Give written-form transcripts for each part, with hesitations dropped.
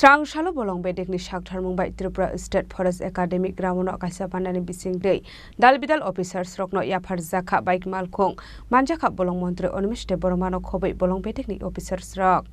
Srang Shalo Bolong Bedekni Shakthar Mumbai Tripura State Forest Academy Gramono Kaisa Pandani Bising Day Dalbidal Officers Rokno Yapar Zaka Bike Malkong Manjaka Bolong Montre Onimiste Boromano Kobe Bolong Bedekni Officers Rock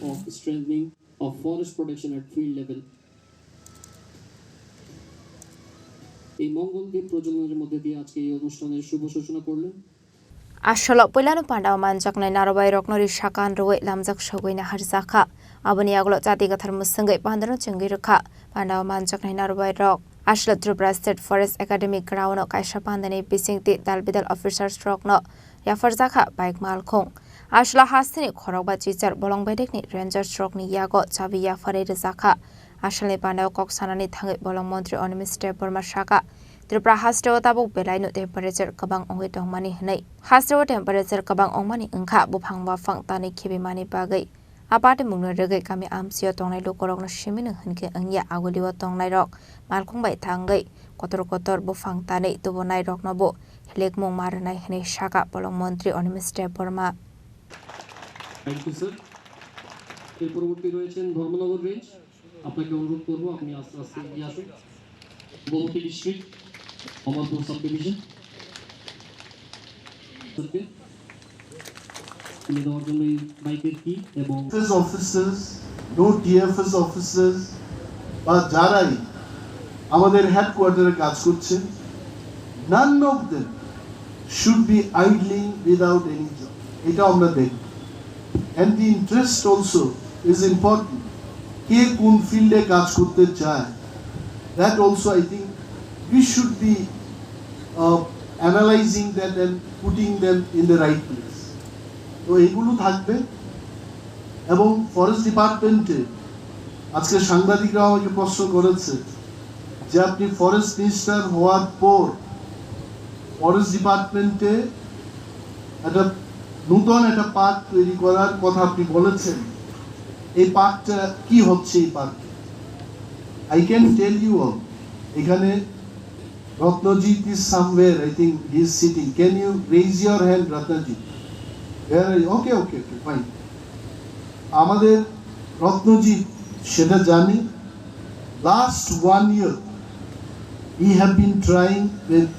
of strengthening of forest protection at field level. এই মঙ্গলদ্বীপ প্রজননের মধ্যে দিয়ে আজকে এই অনুষ্ঠানের শুভ সূচনা করলেন Asholok Polano Pandao Manjak na Narabai Roknori Shakan Roy Lamjak Shogwina Harzaka Abani Aglo Jati Gathar Musangai Pandano Chungirka Pandao Manjak na Narabai Rock Asholok Tripura State Forest Academy Ground Kaisha Pandani Bising Ti Dalbidal Officers Rokno Yafarzaka Bike Malkong Ashla Hasini Khorokba Chichar Bolong Bedekni Rangers Rokni Yago Chabi Yafare Zaka Ashale Pandao Koksanani Thangi Bolong Montri Onimiste Bormashaka Tripura Hastro Tabuk Belaino temperature Kabang Ongi Dongmani Hanai Hastro temperature Kabang Ongmani Unka Bupang Wafang Tani Kibimani Bagai Aparte Mungno Rege Kami Amsio Tongai Lukorok Shimin Hunke Anya Aguliwa Tongai Rock Malkong Bai Tangai Kotor Bufang Tani Tubonai Rock Nobo Hilek Mung Maranai Hane Shaka Bolong Montri Onimiste Borma Thank you sir এর পরবর্তী রয়েছেন Dharmanagar range আপনাকে অনুরোধ করব আপনি আস্তে আস্তে এগিয়ে আসুন বহুতি ডিস্ট্রিক্ট অমরপুর সাব ডিভিশন ওকে দেওয়ার জন্য এই বাইকের কি এবং অফিসার্স নো টিএফএস অফিসার্স বা যারাই আমাদের হেডকোয়ার্টারে কাজ করছেন none of them should be idling without any job এটা আমরা দেখব and the interest also is important কে কোন ফিল্ডে কাজ করতে চায় that also I think we should be analyzing that and putting them in the right place তো এগুলো থাকবে এবং ফরেস্ট ডিপার্টমেন্টে আজকে সাংবাদিকরা আমাকে প্রশ্ন করেছে যে আপনি ফরেস্ট মিনিস্টার হওয়ার পর ফরেস্ট ডিপার্টমেন্টে একটা নতুন একটা পার্ক তৈরি করার কথা আপনি বলেছেন এই পার্কটা কি হচ্ছে এই পার্কে I can tell you all এখানে Ratnajit is somewhere I think he is sitting can you raise your hand Ratnajit where are you? Okay fine আমাদের Ratnajit সেটা জানি last 1 year we have been trying with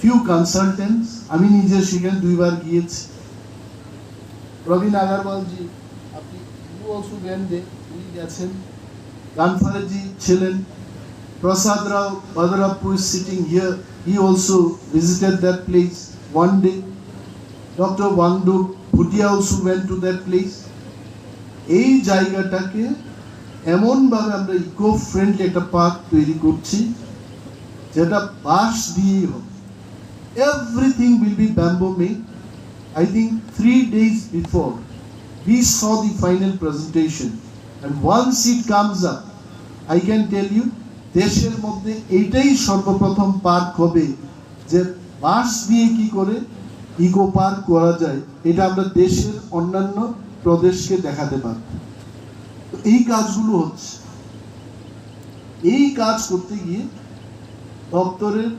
few consultants আমি নিজে সেখানে দুইবার গিয়েছি রবিন আগারওয়াল জি আপনি you also went there উনি গেছেন Ganfaraji ছিলেন Prasad Rao Badarapur is sitting here he also visited that place one day Dr. Wangdu Bhutia also went to that place এই জায়গাটাকে এমন ভাবে আমরা ইকো ফ্রেন্ডলি একটা পার্ক তৈরি করছি যেটা বাঁশ দিয়ে হবে everything will be bamboo made I think 3 days before we saw the final presentation and once it comes up I can tell you দেশের মধ্যে এটাই সর্বপ্রথম পার্ক হবে যে বাঁশ দিয়ে কি করে ইকো পার্ক করা যায় এটা আমরা দেশের অন্যান্য প্রদেশকে দেখাতে পারব তো এই কাজগুলো হচ্ছে এই কাজ করতে গিয়ে দপ্তরের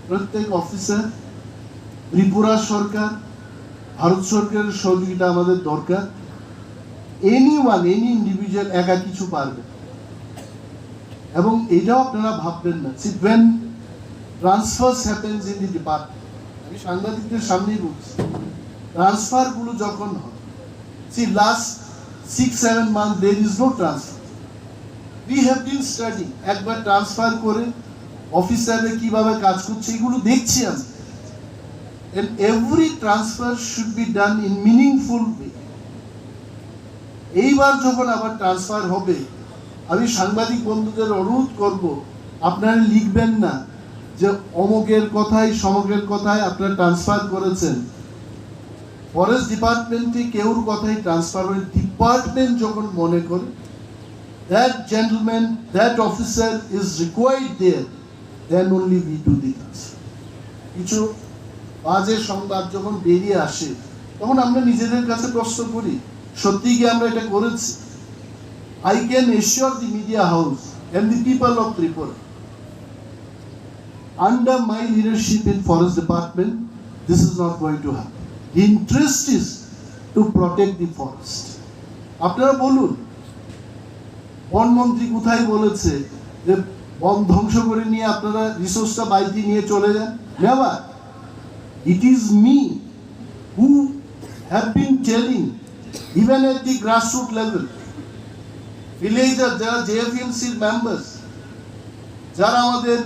প্রত্যেক অফিসার ত্রিপুরা সরকার ভারত সরকারের সহযোগিতা আমাদের দরকার any individual একা কিছু পারবে এবং এটাও আপনারা ভাববেন না see when transfers happens in the department আমি সাংবাদিকদের সামনেই বলছি ট্রান্সফার গুলো যখন হয় see last 6-7 months there is no transfer we have been studying একবার ট্রান্সফার করে অফিসাররা কিভাবে কাজ করছে এগুলো দেখছি আমি and every transfer should be done in meaningful way এইবার যখন আবার ট্রান্সফার হবে আমি সাংবাদিক বন্ধুদের অনুরোধ করব আপনারা লিখবেন না যে অমুকের কথাই সমকের কথাই আপনারা ট্রান্সফার করেছেন ফরেস্ট ডিপার্টমেন্টে কেউর কথাই ট্রান্সফার হয় ডিপার্টমেন্ট যখন মনে করে that gentleman that officer is required there then only we do the transfer কিছু বাজে সংবাদ যখন বেরিয়ে আসে তখন আমরা নিজেদের কাছে প্রশ্ন করি, সত্যি কি আমরা এটা করেছি? I can assure the media house and the people of Tripura, under my leadership in Forest Department, this is not going to happen. The interest is to protect the forest. আপনারা বলুন, বনমন্ত্রী কোথায় বলেছে যে বন ধ্বংস করে নিয়ে আপনারা রিসোর্সটা বাইরে নিয়ে চলে যান? Never. It is me who have been telling, even at the grassroots level, villagers, যারা JFMC's members, যারা আমাদের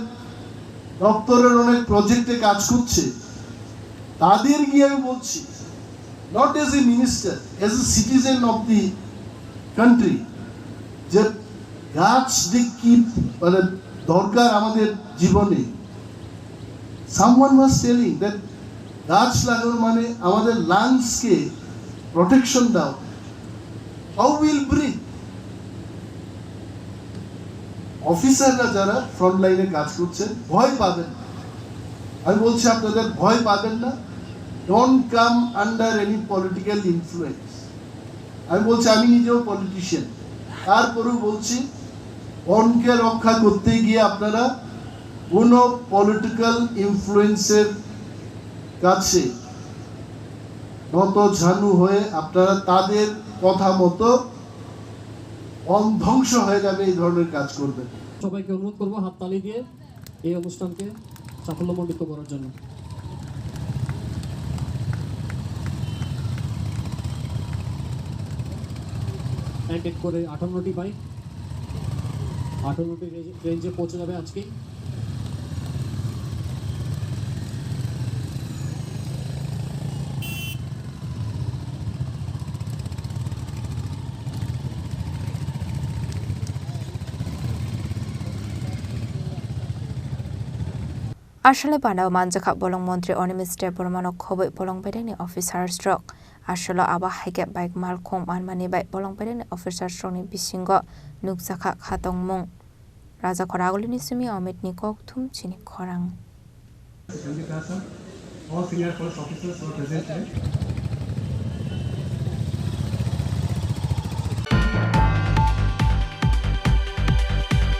দপ্তরের অনেক প্রজেক্টে কাজ করছে, তাদের গিয়ে আমি বলছি, not as a minister, as a citizen of the country, যে গাছ যে কি মানে দরকার আমাদের জীবনে। Someone was telling that গাছ লাগানো মানে আমাদের লাংসকে প্রোটেকশন দাও। How will breathe? অফিসাররা যারা ফ্রন্ট লাইনে কাজ করছেন ভয় পাবেন না। আমি বলছি আপনাদের ভয় পাবেন না। Don't come under any political influence. আমি বলছি, আমি নিজেও পলিটিশিয়ান, তারপরেও বলছি বনকে রক্ষা করতে গিয়ে আপনারা কোনো পলিটিক্যাল ইনফ্লুয়েন্সের কাছে নত ঝানু হয়ে আপনারা তাদের কথা মতো বন ধ্বংস হয়ে যাবে এই ধরনের কাজ করবেন। সবাইকে অনুরোধ করবো হাততালি দিয়ে এই অনুষ্ঠানকে সাফল্যমণ্ডিত করার জন্য। এক করে 58টি বাইক 58টি রেঞ্জে পৌঁছে যাবে আজকেই। আসলে পান্ডাও মানজাখা বলং মন্ত্রী অনিমিস্টে বর্মানক খবই বলং বেদেনি অফিসার স্ট্রক আসলে আবা হাইকে বাইক মালখং মানমানি বাই বলং বেদেনি অফিসার স্ট্রকনি বিসিঙ্গ নুকজাখা খাতং মুং রাজা খরাগলিনি সুমি অমিত নি ককথুম চিনি খরাং All senior police officers were present today.